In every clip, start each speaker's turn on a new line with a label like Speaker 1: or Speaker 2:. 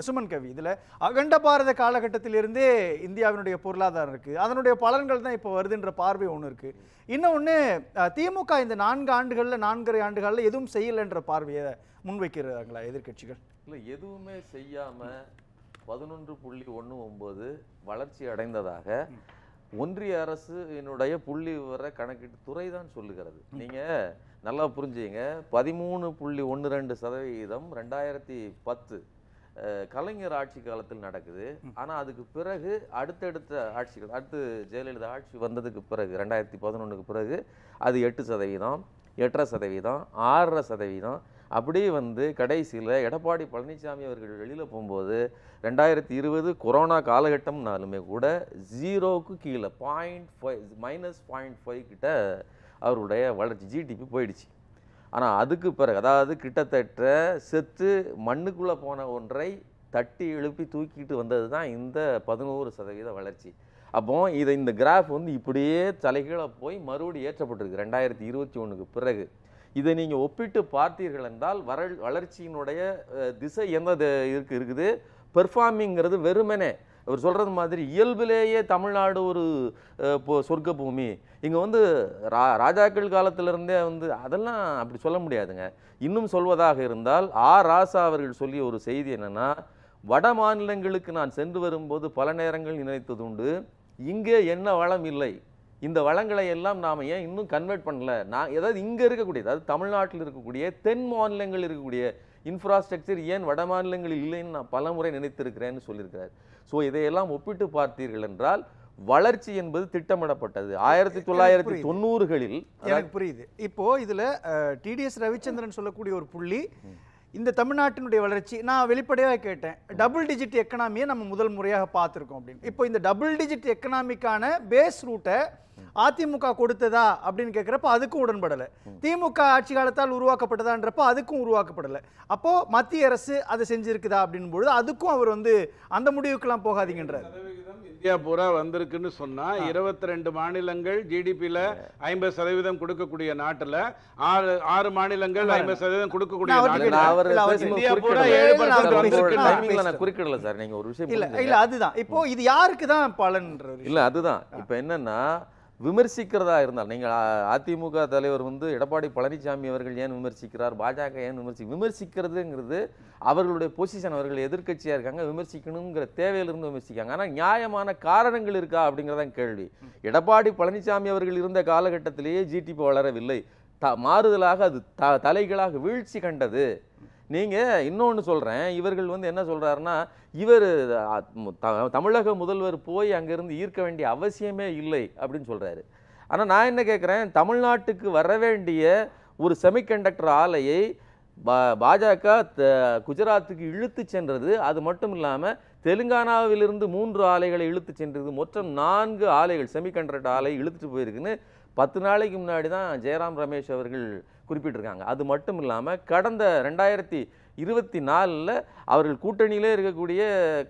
Speaker 1: சுமன் கவி, இதில் அகண்ட பாரத காலகட்டத்திலிருந்தே இந்தியாவினுடைய பொருளாதாரம் இருக்குது, அதனுடைய பலன்கள் தான் இப்போ வருதுன்ற பார்வை ஒன்று இருக்குது. இன்னொன்று, திமுக இந்த 4 ஆண்டுகளில் 4.5 ஆண்டுகளில் எதுவும் செய்யலைன்ற பார்வையை முன்வைக்கிறாங்களா எதிர்கட்சிகள்?
Speaker 2: இல்லை, எதுவுமே செய்யாமல் 11.19 வளர்ச்சி அடைந்ததாக ஒன்றிய அரசு என்னுடைய புள்ளி விவர கணக்கீட்டு துறை தான் சொல்லுகிறது. நீங்கள் நல்லா புரிஞ்சுங்க. 13.12% 2010 கலைஞர் ஆட்சி காலத்தில் நடக்குது. ஆனால் அதுக்கு பிறகு அடுத்தடுத்த ஆட்சிகள், அடுத்து ஜெயலலிதா ஆட்சி வந்ததுக்கு பிறகு 2011க்கு பிறகு அது 8%, 8.5%, 6.5%, அப்படியே வந்து கடைசியில் எடப்பாடி பழனிசாமி அவர்கள் வெளியில் போகும்போது 2020 கொரோனா காலகட்டம்னாலுமே கூட 0க்கு கீழே -0.5 கிட்ட அவருடைய வளர்ச்சி ஜிடிபி போயிடுச்சு. ஆனால் அதுக்கு பிறகு, அதாவது கிட்டத்தட்ட செத்து மண்ணுக்குள்ளே போன ஒன்றை தட்டி எழுப்பி தூக்கிட்டு வந்தது தான் இந்த 11% வளர்ச்சி. அப்போ இந்த கிராஃப் வந்து இப்படியே தலைகீழ போய் மறுபடியும் ஏற்றப்பட்டிருக்கு 2021க்கு பிறகு. இதை நீங்கள் ஒப்பிட்டு பார்த்தீர்கள் என்றால் வளர்ச்சியினுடைய திசை எந்த இருக்குது. பெர்ஃபார்மிங்கிறது வெறுமனே அவர் சொல்கிறது மாதிரி இயல்பிலேயே தமிழ்நாடு ஒரு சொர்க்க பூமி. இங்கே வந்து ராஜாக்கள் காலத்திலிருந்தே வந்து அதெல்லாம் அப்படி சொல்ல முடியாதுங்க. இன்னும் சொல்வதாக இருந்தால் ராசா அவர்கள் சொல்லிய ஒரு செய்தி என்னென்னா, வட மாநிலங்களுக்கு நான் சென்று வரும்போது பல நேரங்கள் நினைத்ததுண்டு, இங்கே என்ன வளம் இல்லை, இந்த வளங்களை எல்லாம் நாம் ஏன் இன்னும் கன்வெர்ட் பண்ணல. நான் ஏதாவது இங்கே இருக்கக்கூடிய, அதாவது தமிழ்நாட்டில் இருக்கக்கூடிய தென் மாநிலங்கள் இருக்கக்கூடிய இன்ஃப்ராஸ்ட்ரக்சர் ஏன் வட மாநிலங்களில் இல்லைன்னு நான் பல முறை நினைத்திருக்கிறேன்னு சொல்லியிருக்கிறார். ஸோ இதையெல்லாம் ஒப்பிட்டு பார்த்தீர்கள் என்றால் வளர்ச்சி என்பது திட்டமிடப்பட்டது 1990களில்.
Speaker 1: எனக்கு புரியுது. இப்போ இதில் டிடிஎஸ் ரவிச்சந்திரன் சொல்லக்கூடிய ஒரு புள்ளி, இந்த தமிழ்நாட்டினுடைய வளர்ச்சி, நான் வெளிப்படையாக கேட்டேன், டபுள் டிஜிட் எக்கனாமியை நம்ம முதல் முறையாக பார்த்துருக்கோம் அப்படின்னு. இப்போ இந்த டபுள் டிஜிட் எக்கனாமிக்கான பேஸ் ரூட்டை அதிமுக கொடுத்ததா அப்படின்னு கேட்குறப்ப அதுக்கும் உடன்படலை. திமுக ஆட்சி காலத்தால் உருவாக்கப்பட்டதான்றப்ப அதுக்கும் உருவாக்கப்படலை. அப்போ மத்திய அரசு அதை செஞ்சிருக்குதா அப்படின் பொழுது அதுக்கும் அவர் வந்து அந்த முடிவுக்கெல்லாம் போகாதீங்கன்றார்.
Speaker 3: இந்தியா பூரா வந்திருக்குன்னு சொன்னா 22 மாநிலங்கள் ஜிடிபியில் 50% கொடுக்கக்கூடிய நாட்டுல 6 மாநிலங்கள் 50% கொடுக்கக்கூடிய
Speaker 2: குறிக்கிடல சார். நீங்க ஒரு விஷயம்
Speaker 1: இல்ல அதுதான் இப்போ இது யாருக்கு தான் பலன்
Speaker 2: இல்ல, அதுதான் இப்ப என்னன்னா, விமர்சிக்கிறதா இருந்தால் நீங்கள் அதிமுக தலைவர் வந்து எடப்பாடி பழனிசாமி அவர்கள் ஏன் விமர்சிக்கிறார், பாஜக ஏன் விமர்சிக்கிறதுங்கிறது அவர்களுடைய பொசிஷன். அவர்கள் எதிர்க்கட்சியாக இருக்காங்க, விமர்சிக்கணுங்கிற தேவையிலிருந்து விமர்சிக்காங்க. ஆனால் நியாயமான காரணங்கள் இருக்கா அப்படிங்கிறதான் கேள்வி. எடப்பாடி பழனிசாமி அவர்கள் இருந்த காலகட்டத்திலேயே ஜிடிபி வளரவில்லை, மாறுதலாக அது தலைகளாக வீழ்ச்சி கண்டது. நீங்கள் இன்னொன்று சொல்கிறேன், இவர்கள் வந்து என்ன சொல்கிறாருன்னா, இவர் தமிழக முதல்வர் போய் அங்கேருந்து ஈர்க்க வேண்டிய அவசியமே இல்லை அப்படின்னு சொல்கிறாரு. ஆனால் நான் என்ன கேட்குறேன், தமிழ்நாட்டுக்கு வர வேண்டிய ஒரு செமிகண்டக்டர் ஆலையை பாஜக குஜராத்துக்கு இழுத்து சென்றது. அது மட்டும் இல்லாமல் தெலுங்கானாவிலிருந்து 3 ஆலைகளை இழுத்து சென்றது. மொத்தம் 4 ஆலைகள் செமிகண்டக்டர் ஆலை இழுத்துட்டு போயிருக்குன்னு 10 நாளைக்கு முன்னாடி தான் ஜெயராம் ரமேஷ் அவர்கள் குறிப்பிட்டிருக்காங்க. அது மட்டும் இல்லாமல் கடந்த 2024 அவர்கள் கூட்டணியிலே இருக்கக்கூடிய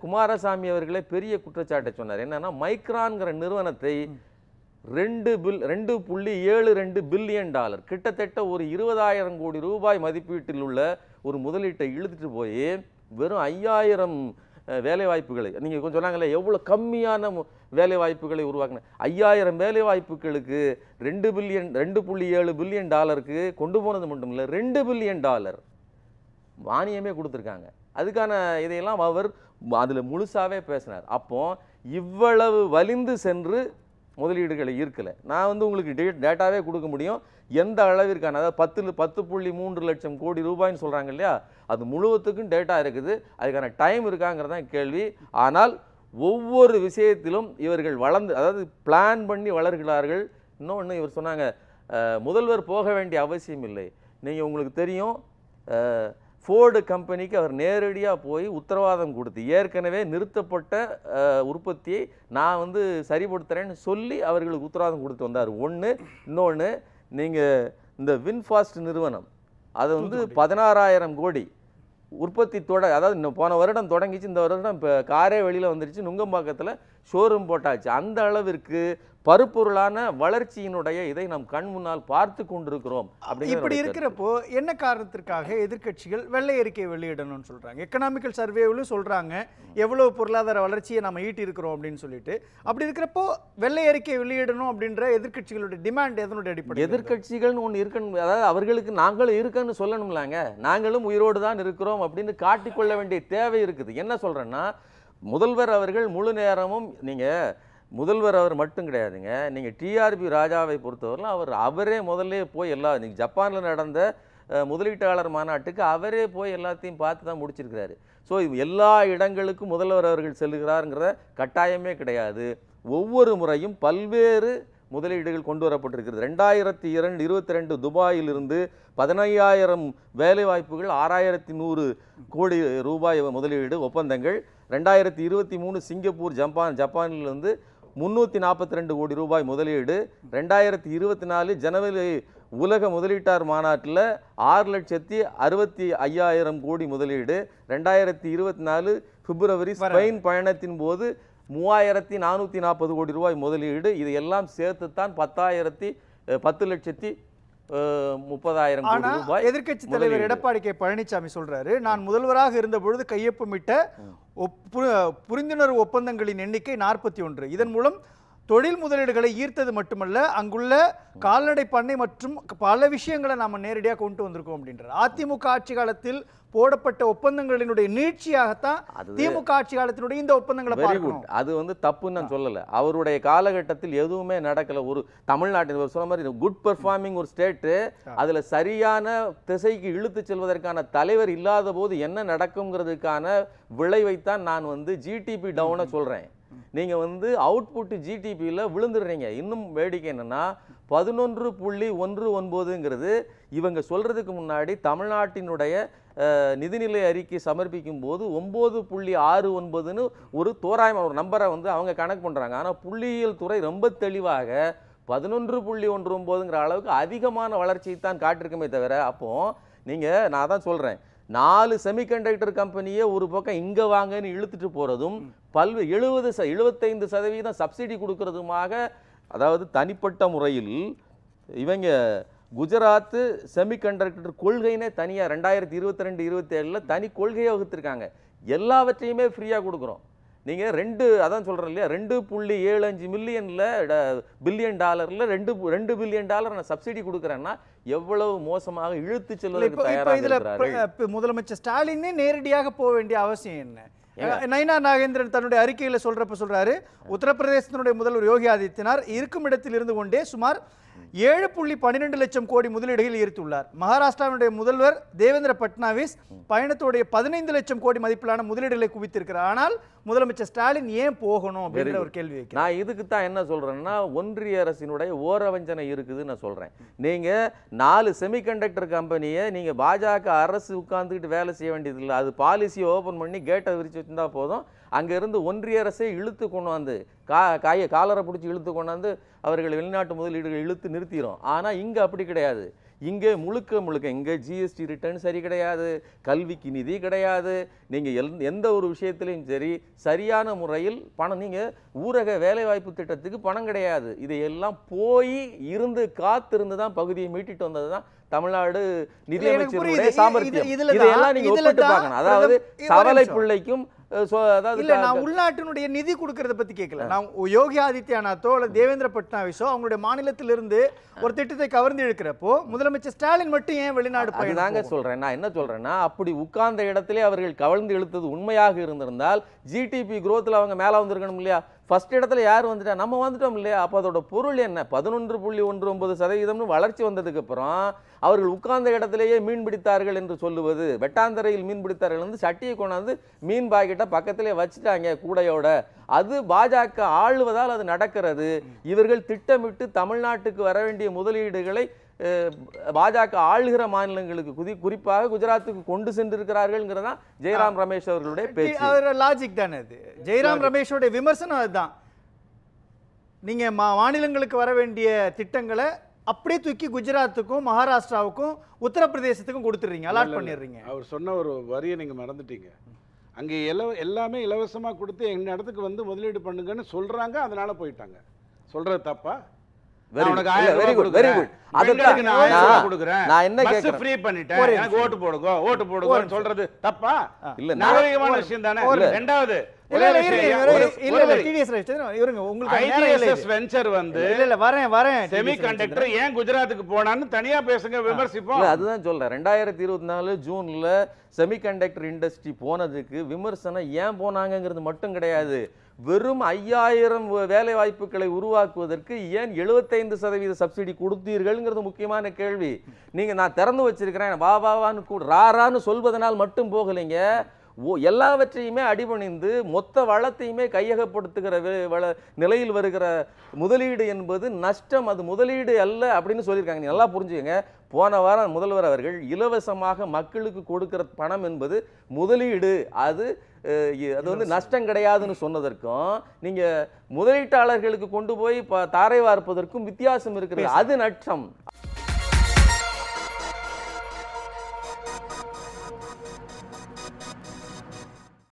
Speaker 2: குமாரசாமி அவர்களே பெரிய குற்றச்சாட்டை சொன்னார். என்னன்னா, மைக்ரான்கிற நிறுவனத்தை $2.72 பில்லியன், கிட்டத்தட்ட ஒரு 20,000 கோடி ரூபாய் மதிப்பீட்டில் உள்ள ஒரு முதலீட்டை இழுத்துட்டு போய் வெறும் 5,000 வேலைவாய்ப்புகளை, நீங்கள் கொஞ்சம் சொன்னாங்களே எவ்வளோ கம்மியான வேலைவாய்ப்புகளை உருவாக்கின, 5,000 வேலைவாய்ப்புகளுக்கு $2.7 பில்லியன் கொண்டு போனது மட்டும் இல்லை, $2 பில்லியன் மானியமே கொடுத்துருக்காங்க. அதுக்கான இதையெல்லாம் அவர் அதில் முழுசாவே பேசினார். அப்போ இவ்வளவு வலிந்து சென்று முதலீடுகளை ஈர்க்கலை. நான் வந்து உங்களுக்கு டேட்டாவே கொடுக்க முடியும், எந்த அளவிற்கான, அதாவது 10.3 லட்சம் கோடி ரூபாய்ன்னு சொல்கிறாங்க இல்லையா, அது முழுவதுக்கும் டேட்டா இருக்குது. அதுக்கான டைம் இருக்காங்கிறதான் கேள்வி. ஆனால் ஒவ்வொரு விஷயத்திலும் இவர்கள் வளர்ந்து, அதாவது பிளான் பண்ணி வளர்கிறார்கள். இன்னொன்று இவர் சொன்னாங்க, முதல்வர் போக வேண்டிய அவசியம் இல்லை. நீங்கள் உங்களுக்கு தெரியும், ஃபோர்டு கம்பெனிக்கு அவர் நேரடியாக போய் உத்தரவாதம் கொடுத்து ஏற்கனவே நிறுத்தப்பட்ட உற்பத்தியை நான் வந்து சரிப்படுத்துகிறேன்னு சொல்லி அவர்களுக்கு உத்தரவாதம் கொடுத்து வந்தார். ஒன்று. இன்னொன்று, நீங்கள் இந்த வின்ஃபாஸ்ட் நிறுவனம் அதை வந்து 16,000 கோடி உற்பத்தி அதாவது போன வருடம் தொடங்கிச்சு, இந்த வருடம் இப்போ காரே வெளியில் வந்துருச்சு, நுங்கம்பாக்கத்தில் ஷோரூம் போட்டாச்சு. அந்த அளவிற்கு பருப்பொருளான வளர்ச்சியினுடைய இதை நாம் கண் முன்னால் பார்த்து கொண்டிருக்கிறோம்.
Speaker 1: இப்படி இருக்கிறப்போ என்ன காரணத்திற்காக எதிர்க்கட்சிகள் வெள்ளை அறிக்கை வெளியிடணும்னு சொல்றாங்க? எக்கனாமிக்கல் சர்வேவிலும் சொல்றாங்க எவ்வளவு பொருளாதார வளர்ச்சியை நம்ம ஈட்டி இருக்கிறோம் அப்படின்னு சொல்லிட்டு. அப்படி இருக்கிறப்போ வெள்ளை அறிக்கை வெளியிடணும் அப்படின்ற எதிர்க்கட்சிகளுடைய டிமாண்ட் எதனுடைய அடிப்படை?
Speaker 2: எதிர்க்கட்சிகள்னு ஒன்று இருக்கணும், அதாவது அவர்களுக்கு நாங்களும் இருக்கன்னு சொல்லணும்லாங்க. நாங்களும் உயிரோடு தான் இருக்கிறோம் அப்படின்னு காட்டிக்கொள்ள வேண்டிய தேவை இருக்குது. என்ன சொல்றேன்னா, முதல்வர் அவர்கள் முழு நேரமும், நீங்க முதல்வர் அவர் மட்டும் கிடையாதுங்க, நீங்கள் டிஆர்பி ராஜாவை பொறுத்தவரையில் அவரே முதல்ல போய் நீங்கள் ஜப்பானில் நடந்த முதலீட்டாளர் மாநாட்டுக்கு அவரே போய் எல்லாத்தையும் பார்த்து தான் முடிச்சிருக்கிறாரு. ஸோ எல்லா இடங்களுக்கும் முதல்வர் அவர்கள் செல்கிறாருங்கிற கட்டாயமே கிடையாது. ஒவ்வொரு முறையும் பல்வேறு முதலீடுகள் கொண்டு வரப்பட்டிருக்கிறது. 2022 துபாயிலிருந்து 15,000 வேலைவாய்ப்புகள், 6,100 கோடி ரூபாய் முதலீடு ஒப்பந்தங்கள். 2023 சிங்கப்பூர் ஜப்பானிலிருந்து 342 கோடி ரூபாய் முதலீடு. 2024 ஜனவரி உலக முதலீட்டார் மாநாட்டில் 6,65,000 கோடி முதலீடு. 2024 பிப்ரவரி ஸ்பெயின் பயணத்தின் போது 3,440 கோடி ரூபாய் முதலீடு. இது எல்லாம் சேர்த்துத்தான் 10,30,30,000 கோடி ரூபாய்.
Speaker 1: எதிர்க்கட்சி தலைவர் எடப்பாடி கே பழனிசாமி சொல்றாரு, நான் முதல்வராக இருந்த பொழுது கையொப்பமிட்ட புரிந்துணர்வு ஒப்பந்தங்களின் எண்ணிக்கை 41. இதன் மூலம் தொழில் முதலீடுகளை ஈர்த்தது மட்டுமல்ல, அங்குள்ள கால்நடை பண்ணை மற்றும் பல விஷயங்களை நாம நேரடியாக கொண்டு வந்திருக்கோம் அப்படின்றார். அதிமுக ஆட்சி காலத்தில் போடப்பட்ட ஒப்பந்தங்களினுடைய நீட்சியாகத்தான் திமுக ஆட்சி காலத்தினுடைய இந்த ஒப்பந்தங்களை பார்க்கணும்.
Speaker 2: அது தப்புன்னு நான் சொல்லல. அவருடைய காலகட்டத்தில் எதுவுமே நடக்கல. ஒரு தமிழ்நாட்டில் சொன்ன மாதிரி குட் பெர்ஃபார்மிங் ஒரு ஸ்டேட்டு, அதுல சரியான திசைக்கு இழுத்து செல்வதற்கான தலைவர் இல்லாத போது என்ன நடக்குங்கிறதுக்கான விளைவைத்தான் நான் ஜிடிபி டவுனை சொல்றேன். நீங்க அவுட்புட் ஜிடிபியில் விழுந்துடுறீங்க. இன்னும் வேடிக்கை என்னன்னா 11.19ங்கிறது இவங்க சொல்றதுக்கு முன்னாடி தமிழ்நாட்டினுடைய நிதிநிலை அறிக்கை சமர்ப்பிக்கும் போது 9.69ன்னு ஒரு தோராயமான ஒரு நம்பரை அவங்க கணக்கு பண்றாங்க. ஆனா புள்ளியியல் துறை ரொம்ப தெளிவாக 11.19ங்கிற அளவுக்கு அதிகமான வளர்ச்சியை தான் காட்டிருக்குமே தவிர, அப்போ நான் தான் சொல்றேன், 4 செமிகண்டக்டர் கம்பெனியே ஒரு பக்கம் இங்க வாங்கன்னு இழுத்துட்டு போறதும் 75% சப்சிடி கொடுக்கறதுமாக, அதாவது தனிப்பட்ட முறையில் இவங்க குஜராத் செமிகண்டக்டர் கொள்கைனே தனியா 2022-27 தனி கொள்கையை வகுத்திருக்காங்க. எல்லாவற்றையுமே ஃப்ரீயா கொடுக்குறோம். நீங்க அதான் சொல்றேன் இல்லையா, $2.75 பில்லியன் டாலர்ல $2 பில்லியன் நான் சப்சிடி கொடுக்குறேன்னா எவ்வளவு மோசமாக இழுத்து செல்வதற்கு தயாராக இருக்கிறார்கள்.
Speaker 1: முதலமைச்சர் ஸ்டாலினே நேரடியாக போக வேண்டிய அவசியம் என்ன? நயினா நாகேந்திரன் தன்னுடைய அறிக்கையில் சொல்றாரு, உத்தரப்பிரதேசத்தினுடைய முதல்வர் யோகி ஆதித்யநாத் இருக்கும் இடத்தில் இருந்து கொண்டே சுமார் 7.12 லட்சம் கோடி முதலீடுகள் ஈர்த்துள்ளார். மகாராஷ்டிராவுடைய முதல்வர் தேவேந்திர பட்னாவிஸ் பயணத்தோடைய 15 லட்சம் கோடி மதிப்பிலான முதலீடுகளை குவித்திருக்கிறார். ஆனால் முதலமைச்சர் ஸ்டாலின் ஏன் போகணும் அப்படின்ற ஒரு கேள்வி.
Speaker 2: நான் இதுக்கு தான் என்ன சொல்றேன்னா, ஒன்றிய அரசினுடைய ஓரவஞ்சனை இருக்குதுன்னு நான் சொல்றேன். நீங்க 4 செமிகண்டக்டர் கம்பெனியை நீங்க பாஜக அரசு உட்கார்ந்துக்கிட்டு வேலை செய்ய வேண்டியது இல்லை. அது பாலிசியை ஓபன் பண்ணி கேட்டை விரிச்சு வச்சிருந்தா போதும். அங்க இருந்து ஒன்றிய அரசை இழுத்து கொண்டு வந்து காலரை பிடிச்சி இழுத்து கொண்டாந்து அவர்கள் வெளிநாட்டு முதலீடுகள் இழுத்து நிறுத்திடும். ஆனா இங்க அப்படி கிடையாது. இங்கே முழுக்க இங்கே ஜிஎஸ்டி ரிட்டர்ன் சரி கிடையாது, கல்விக்கு நிதி கிடையாது. நீங்கள் எந்த ஒரு விஷயத்திலையும் சரி சரியான முறையில் பணம், நீங்கள் ஊரக வேலைவாய்ப்பு திட்டத்துக்கு பணம் கிடையாது. இதையெல்லாம் போய் இருந்து காத்திருந்து தான் பகுதியை மீட்டிட்டு வந்தது தான் தமிழ்நாடு நிதியமைச்சருடைய சாமர்த்தியம். இதெல்லாம் நீங்க ஒப்பிட்டு பார்க்கணும். அதாவது சவலை பிள்ளைக்கும்
Speaker 1: நான் உள்நாட்டினுடைய நிதி கொடுக்கறத பத்தி கேட்கல. நான் யோகி ஆதித்யநாத்தோ அல்லது தேவேந்திர பட்னாவிஸோ அவங்களுடைய மாநிலத்திலிருந்து ஒரு திட்டத்தை கவர்ந்து இழுக்கிறப்போ முதலமைச்சர் ஸ்டாலின் மட்டும் ஏன் வெளிநாடு போய்
Speaker 2: தாங்க சொல்றேன். நான் என்ன சொல்றேன்னா, அப்படி உட்கார்ந்த இடத்திலே அவர்கள் கவர்ந்து இழுத்தது உண்மையாக இருந்திருந்தால் ஜிடிபி குரோத்ல அவங்க மேல வந்திருக்கணும் இல்லையா? ஃபர்ஸ்ட் இடத்துல யார் வந்துட்டா? நம்ம வந்துட்டோம் இல்லையா? அப்போ அதோட பொருள் என்ன? 11.19% வளர்ச்சி வந்ததுக்கு அப்புறம் அவர்கள் உட்கார்ந்த இடத்திலேயே மீன் பிடித்தார்கள் என்று சொல்லுவது, வெட்டாந்தரையில் மீன் பிடித்தார்கள் சட்டியை கொண்டாந்து மீன் பாக்கெட்டை பக்கத்திலே வச்சுட்டாங்க கூடையோட. அது பாஜக ஆளுவதால் அது நடக்கிறது. இவர்கள் திட்டமிட்டு தமிழ்நாட்டுக்கு வர வேண்டிய முதலீடுகளை பாஜக ஆளுகிற மாநிலங்களுக்கு குறிப்பாக குஜராத்துக்கு கொண்டு சென்றிருக்கிறார்கள். ஜெயராம் ரமேஷ் அவர்களுடைய பேச்சு
Speaker 1: லாஜிக் தானே. அது ஜெயராம் ரமேஷோட விமர்சனம் அதுதான். நீங்க மாநிலங்களுக்கு வர வேண்டிய திட்டங்களை அப்படியே தூக்கி குஜராத்துக்கும் மகாராஷ்டிராவுக்கும் உத்தரப்பிரதேசத்துக்கும் கொடுத்துறீங்க, அலாட் பண்ணிடுறீங்க.
Speaker 3: அவர் சொன்ன ஒரு வரியை நீங்க மறந்துட்டீங்க. அங்கே எல்லாமே இலவசமா கொடுத்து எங்க இடத்துக்கு வந்து முதலீடு பண்ணுங்கன்னு சொல்றாங்க, அதனால போயிட்டாங்க. சொல்றது தப்பா?
Speaker 2: Very
Speaker 3: நான்
Speaker 2: good.
Speaker 3: உனக்கு
Speaker 2: இல்ல,
Speaker 3: 1000
Speaker 2: very
Speaker 3: ரூபாய்
Speaker 2: good, very
Speaker 3: கொடுக்குறேன்.
Speaker 2: good.
Speaker 3: பெண்களுக்கு நான் 1000 ரூபாய் கொடுக்குறேன்.
Speaker 2: நான் என்ன
Speaker 3: பஸ்
Speaker 2: கேக்குறேன்?
Speaker 3: ஃப்ரீ பண்ணிட்டேன், எனக்கு ஓட்டு போடுங்க, ஓட்டு போடுங்கன்னு சொல்றது தப்பா?
Speaker 2: இல்ல,
Speaker 3: நாகரிகமான விஷயம் தானே. ரெண்டாவது
Speaker 1: இல்ல இல்ல இல்ல இல்ல டிடிஎஸ் ரவிச்சந்திரன் இருங்க, உங்களுக்கு நேரம் இல்ல.
Speaker 3: IGSS வெஞ்சர் வந்து
Speaker 1: இல்ல இல்ல வரேன்
Speaker 3: செமிகண்டக்டர் ஏன் குஜராத்துக்கு போனான்னு தனியா பேசுங்க, விமர்சிப்போம்.
Speaker 2: இல்ல, அதுதான் சொல்றேன். 2024 ஜூன்ல செமிகண்டக்டர் இண்டஸ்ட்ரி போனதுக்கு விமர்சனம் ஏன் போனாங்கங்கிறது மட்டும் கிடையாது. வெறும் 5000 வேலை வாய்ப்புகளை உருவாக்குவதற்கு ஏன் 75% சப்சிடி கொடுத்தீர்கள்ங்கிறது முக்கியமான கேள்வி. நீங்க நான் திறந்து வச்சிருக்கிறேன் வான்னு ராரான்னு சொல்வதனால் மட்டும் போகலைங்க. எல்லாவற்றையுமே அடிபணிந்து மொத்த வளத்தையுமே கையகப்படுத்துகிற நிலையில் வருகிற முதலீடு என்பது நஷ்டம், அது முதலீடு அல்ல அப்படின்னு சொல்லியிருக்காங்க. நீங்க நல்லா புரிஞ்சுக்கங்க. போன வாரம் முதல்வர் அவர்கள் இலவசமாக மக்களுக்கு கொடுக்கிற பணம் என்பது முதலீடு, அது வந்து நஷ்டம் கிடையாதுன்னு சொன்னதற்கும் நீங்க முதலீட்டாளர்களுக்கு கொண்டு போய் தாரை வார்ப்பதற்கும் வித்தியாசம் இருக்கிறது. அது நஷ்டம்.